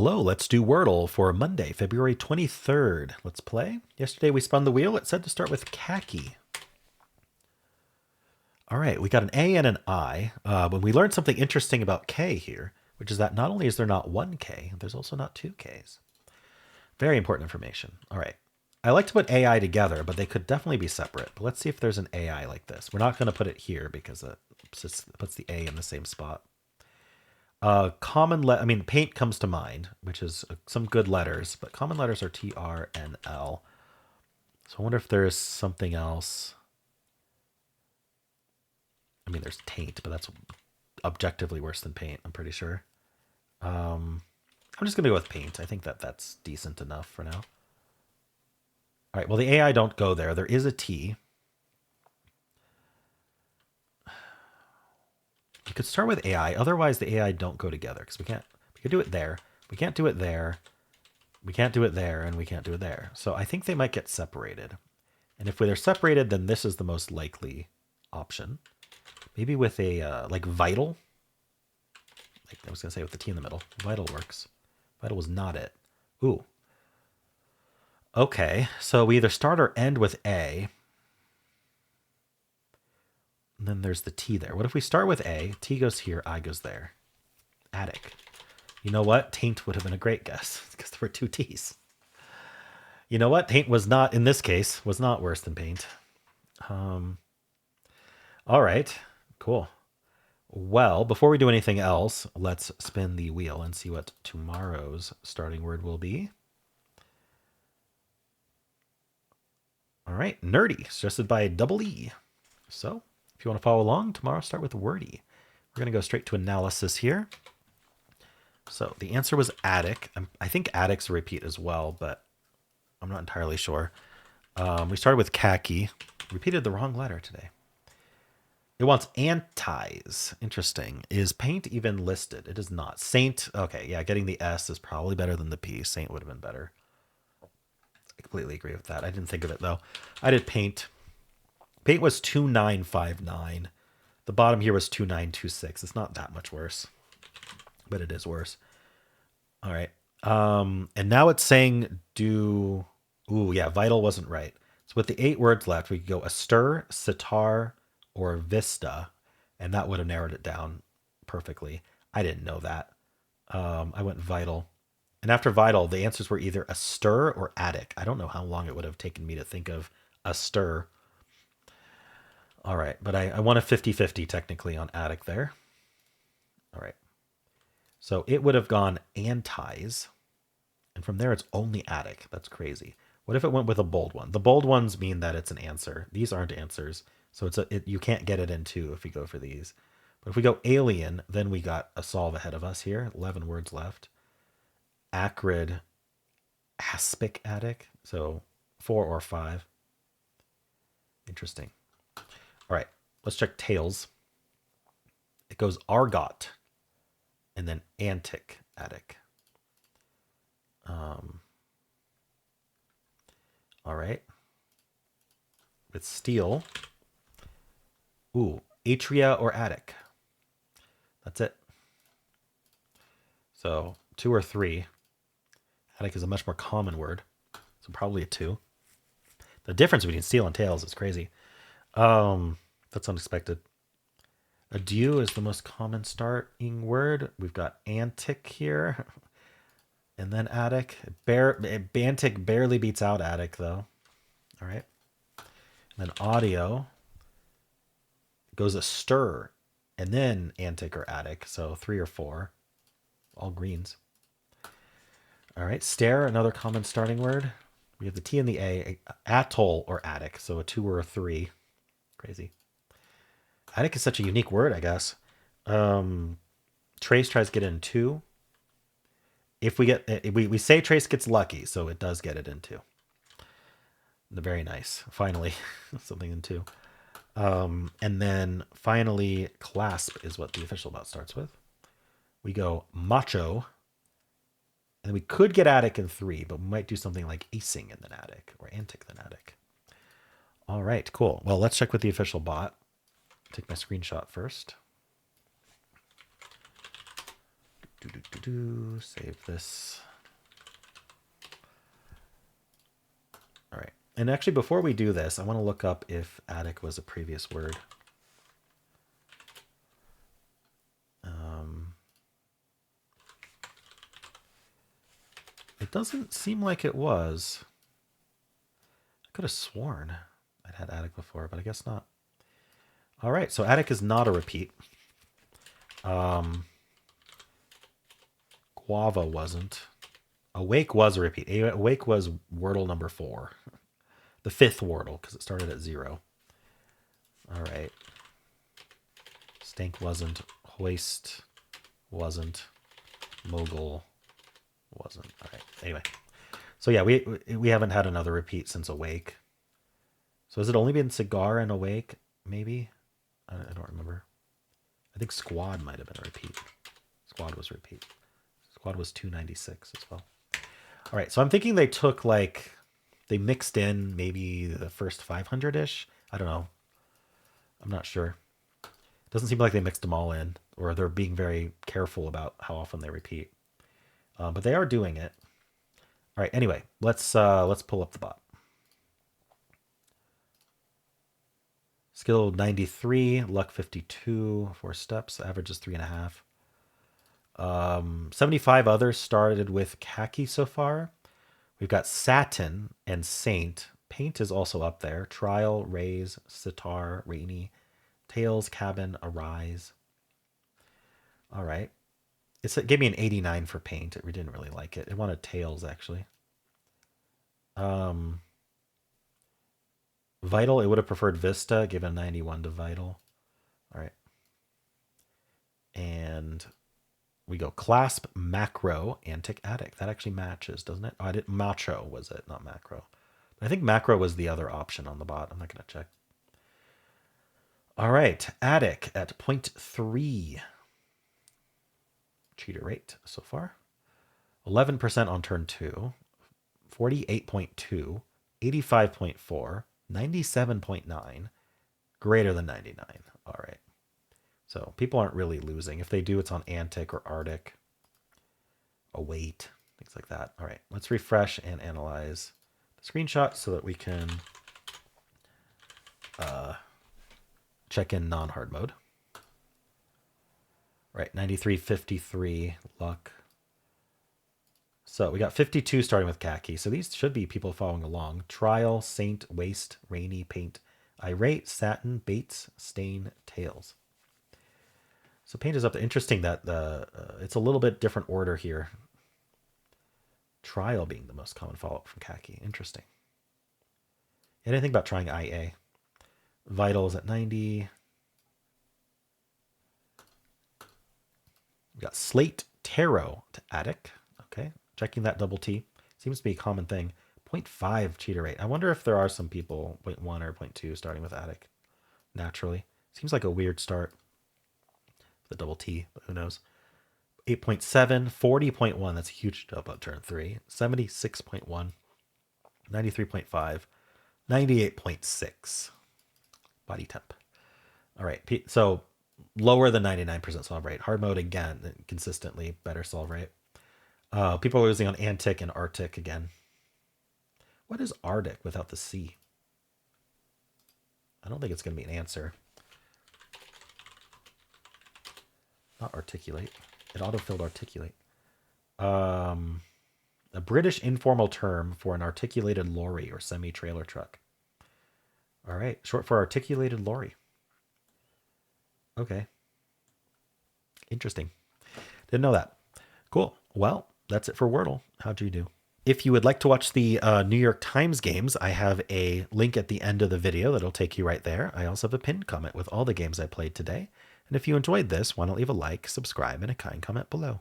Hello, let's do Wordle for Monday, February 23rd. Let's play. Yesterday we spun the wheel. It said to start with khaki. All right, we got an A and an I. When we learned something interesting about K here, which is that not only is there not one K, there's also not two Ks. Very important information. All right. I like to put AI together, but they could definitely be separate. But let's see if there's an AI like this. We're not going to put it here because it puts the A in the same spot. I mean, paint comes to mind, which is some good letters, but common letters are T, R, and L. So I wonder if there's something else. I mean, there's taint, but that's objectively worse than paint, I'm pretty sure. I'm just going to go with paint. I think that's decent enough for now. All right, well, the AI don't go there. There is a T. You could start with AI. Otherwise, the AI don't go together because we could do it there. We can't do it there. We can't do it there, and we can't do it there. So I think they might get separated. And if they're separated, then this is the most likely option. Maybe with a, like vital. Like I was going to say with the T in the middle. Vital works. Vital was not it. Ooh. Okay, so we either start or end with A. And then there's the T there. What if we start with A, T goes here, I goes there? Attic. You know what? Taint would have been a great guess because there were two T's. You know what? Taint was not, in this case, was not worse than paint. All right, cool. Well, before we do anything else, let's spin the wheel and see what tomorrow's starting word will be. All right, nerdy, suggested by Double E. So, if you want to follow along, tomorrow start with wordy. We're going to go straight to analysis here. So the answer was attic. I think attic's a repeat as well, but I'm not entirely sure. We started with khaki. Repeated the wrong letter today. It wants antis. Interesting. Is paint even listed? It is not. Saint. Okay, yeah, getting the S is probably better than the P. Saint would have been better. I completely agree with that. I didn't think of it, though. I did paint. Paint was 2959. The bottom here was 2926. It's not that much worse, but it is worse. All right. And now it's saying do. Ooh, yeah, vital wasn't right. So with the 8 words left, we could go astir, sitar, or vista, and that would have narrowed it down perfectly. I didn't know that. I went vital. And after vital, the answers were either astir or attic. I don't know how long it would have taken me to think of astir. All right, but I won a 50-50 technically on attic there. All right. So it would have gone antis. And from there, it's only attic. That's crazy. What if it went with a bold one? The bold ones mean that it's an answer. These aren't answers. So you can't get it in 2 if we go for these. But if we go alien, then we got a solve ahead of us here. 11 words left. Acrid, aspic attic. So 4 or 5. Interesting. All right, let's check tails. It goes argot and then antic attic. All right. With steel. Ooh, atria or attic. That's it. So 2 or 3. Attic is a much more common word. So probably a 2. The difference between steel and tails is crazy. That's unexpected. Adieu is the most common starting word. We've got antic here. And then attic. Bantic barely beats out attic, though. All right. And then audio goes astir. And then antic or attic. So 3 or 4. All greens. All right. Stare, another common starting word. We have the T and the A. Atoll or attic. So a 2 or a 3. Crazy. Attic is such a unique word, I guess. Trace tries to get in 2. If we get, we say Trace gets lucky, so it does get it in 2. Very nice. Finally, something in 2. And then finally, clasp is what the official bot starts with. We go macho. And we could get attic in 3, but we might do something like acing and then attic, or antic then attic. All right, cool. Well, let's check with the official bot. Take my screenshot first. Save this. All right. And actually, before we do this, I want to look up if attic was a previous word. It doesn't seem like it was. I could have sworn I'd had attic before, but I guess not. All right, so attic is not a repeat. Guava wasn't. Awake was a repeat. Awake was Wordle number 4. The 5th Wordle, because it started at 0. All right. Stank wasn't. Hoist wasn't. Mogul wasn't. All right. Anyway. So yeah, we haven't had another repeat since Awake. So has it only been Cigar and Awake? Maybe? I don't remember. I think Squad might have been a repeat. Squad was a repeat. Squad was 296 as well. All right. So I'm thinking they took like... They mixed in maybe the first 500-ish. I don't know. I'm not sure. It doesn't seem like they mixed them all in, or they're being very careful about how often they repeat. But they are doing it. All right. Anyway, let's pull up the bot. Skill 93, luck 52, 4 steps. Average is 3.5. 75 others started with khaki so far. We've got Satin and Saint. Paint is also up there. Trial, Raise, Sitar, Rainy, Tails, Cabin, Arise. All right. It gave me an 89 for Paint. We didn't really like it. It wanted Tails, actually. Vital, it would have preferred Vista, given 91 to Vital. All right. And we go Clasp, Macro, Antic, Attic. That actually matches, doesn't it? Oh, I didn't. Macho was it, not Macro. But I think Macro was the other option on the bot. I'm not going to check. All right. Attic at 0.3. Cheater rate so far. 11% on turn 2. 48.2. 85.4. 97.9. Greater than 99. All right. So people aren't really losing. If they do, it's on Antic or Arctic. Await, things like that. All right, let's refresh and analyze the screenshot so that we can check in non-hard mode. Right, 93.53 luck. So we got 52 starting with khaki. So these should be people following along. Trial, Saint, Waste, Rainy, Paint, Irate, Satin, Bates, Stain, Tails. So Paint is up there. Interesting that it's a little bit different order here. Trial being the most common follow-up from khaki. Interesting. Anything about trying IA? Vital is at 90. We got Slate, Tarot to Attic. Okay, checking that double T. Seems to be a common thing. 0.5 cheater rate. I wonder if there are some people 0.1 or 0.2 starting with Attic naturally. Seems like a weird start. The double T, but who knows. 8.7, 40.1. That's a huge jump on turn 3. 76.1, 93.5, 98.6. Body temp. All right, so lower than 99% solve rate. Hard mode again, consistently better solve rate. People are losing on Antic and Arctic again. What is Arctic without the C? I don't think it's going to be an answer. Not articulate. It autofilled articulate. A British informal term for an articulated lorry or semi-trailer truck. All right, short for articulated lorry. Okay. Interesting. Didn't know that. Cool. Well, that's it for Wordle. How'd you do? If you would like to watch the New York Times games, I have a link at the end of the video that'll take you right there. I also have a pinned comment with all the games I played today. And if you enjoyed this, why not leave a like, subscribe, and a kind comment below.